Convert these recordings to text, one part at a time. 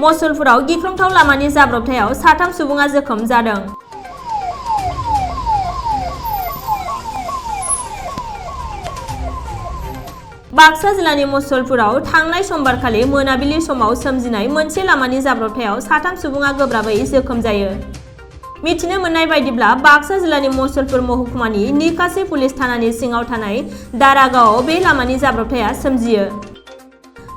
मसलपुराव गिख्रंथाव लामानि जाब्रबथायाव साथाम सुबुङा जोखोम जादों। बाक्सा जिल्लानि मसलपुराव थांनाय समबारखालि मोनाबिलि समाव सोमजिनाय मोनसे लामानि जाब्रबथायाव साथाम सुबुङा गोब्राबै जोखोम जायो। मिथिनो मोननाय बायदिब्ला बाक्सा जिल्लानि मसलपुर महकुमानि निकासी पुलिस थानानि सिङाव थानाय दारागावआव बे लामानि जाब्रबथाया सोमजियो।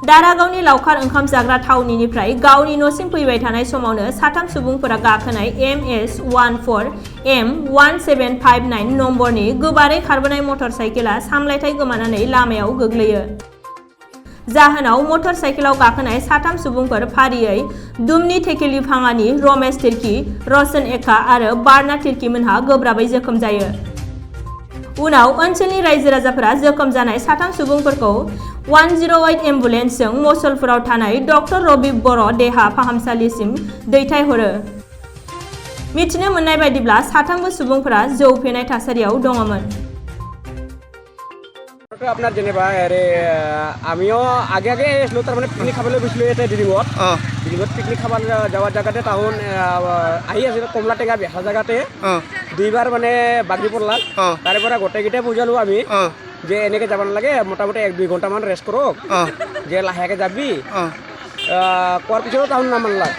दारागावनि लावखार ओंखाम जाग्रा थावनिनिफ्राय गावनि न'सिम फैबाय थानाय समावनो साथाम सुबुंफोरा गाखोनाय MS14M1759 नम्बरनि गोबारै खारबोनाय मटर साइकेला सामलायथाय गोमानानै लामायाव गोग्लैयो। जाहोनाव मटर साइकेलाव गाखोनाय साथाम सुबुंफोर फारियै दुमनि थेकेलिफाङानि रमेश तिर्की, रशन एक्का आरो बारना तिर्कीमोनहा गोब्राबै जोखोम जायो। उनाव ओनसोलनि रायजो राजाफोरा जोखोम जानाय साथाम सुबुंफोरखौ 108 एम्बुलेन्सजों मसलपुराव थानाय डक्टर रबि बर' देहा फाहामसालिसिम दैथायहरो। मिथिनो मोननाय बायदिब्ला साथामबो सुबुंफोरा जौ फेनाय थासारियाव दङमोन। আপনার যেনেবা আমিও আগে আগে এসলো তার মানে পিকনিক খাবলৈ গৈছিলোঁ ইয়াতে দিলিঙত পিকনিক খাব যাওয়ার জায়গাতে তখন আহি আছিল কমলা টেঙা বেচা জায়গাতে দুইবার মানে বাগৰি পড়লাম তারপরে গোটেইকেইটাই বুঝালো আমি যে এনেকে যাব নালাগে মোটামুটি 1-2 ঘণ্টামান রেস্ট করক যে লাহেকে যাবি কোৱাৰ পিছতো তখন নামানলাক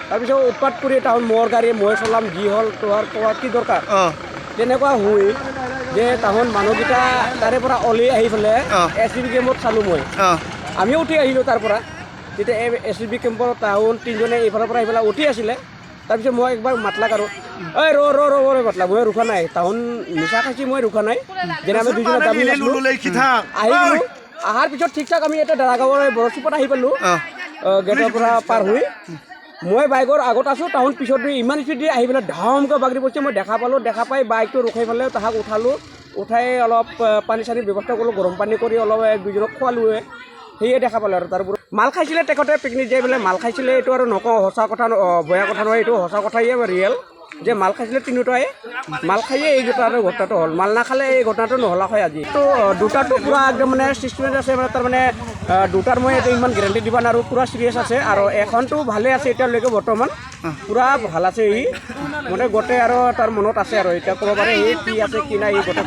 তাৰপিছত উৎপাত কৰি তখন মোৰ গাড়ী মই চলাম যি হ'ল তোহাৰ কি দৰকাৰ তেনেকুৱা হৈ যে তখন মানুহকেইটা তাৰে পৰা অলি আহি পেলাই SCB কেম্পত চালোঁ মই আমিও উঠি আহিলোঁ তাৰ পৰা তেতিয়া SCB কেম্পত তাহোন তিনিজনে এইফালৰ পৰা আহিবলৈ উঠি আছিলে তাৰপিছত মই একবাৰ মাতলাক আৰু ঐ ৰ মাতলাক মই ৰোকা নাই তাহোন নিচা খাইছি মই ৰোকা নাই যেনে আমি দুজনে দাবি আহিলোঁ অহাৰ পিছত ঠিক ঠাক আমি এতিয়া দাৰাগাঁৱৰ বৰচুপত আহি পালোঁ গেটৰ পৰা পাৰ হৈ মই বাইকৰ আগত আছোঁ তাহোন পিছত ইমান স্পীড আহি পেলাই ধামকৈ বাগৰি পৰিছে মই দেখা পালোঁ দেখা পাই বাইকটো ৰখাই পেলাই তাহাক উঠালোঁ উঠাই অলপ পানী চানীৰ ব্যৱস্থা কৰিলোঁ গৰম পানী কৰি অলপ দুজনক খোৱালোঁ সেয়ে দেখা পালোঁ আৰু তাৰপৰা মাল খাইছিলে তেখেতে পিকনিক যাই পেলাই মাল খাইছিলে এইটো আৰু নকওঁ সঁচা কথা বেয়া কথা নহয় এইটো সঁচা কথাই ৰিয়েল যে মাল খাইছিলে তিনিওটাই মাল খাইয়ে এই দুটাৰ ঘটনাটো হ'ল মাল নাখালে এই ঘটনাটো নহ'লা হয় আজি তো দুটাটো পূৰা একদম মানে চিষ্টেমেট আছে মানে তাৰমানে দুটাৰ মই এইটো ইমান গেৰেণ্টি দিব নোৱাৰোঁ পূৰা চিৰিয়াছ আছে আৰু এখনটো ভালে আছে এতিয়ালৈকে বৰ্তমান পূৰা ভাল আছে ই মানে গোটেই আৰু তাৰ মনত আছে আৰু এতিয়া ক'ব পাৰে এই কি আছে কি নাই এই গোটেই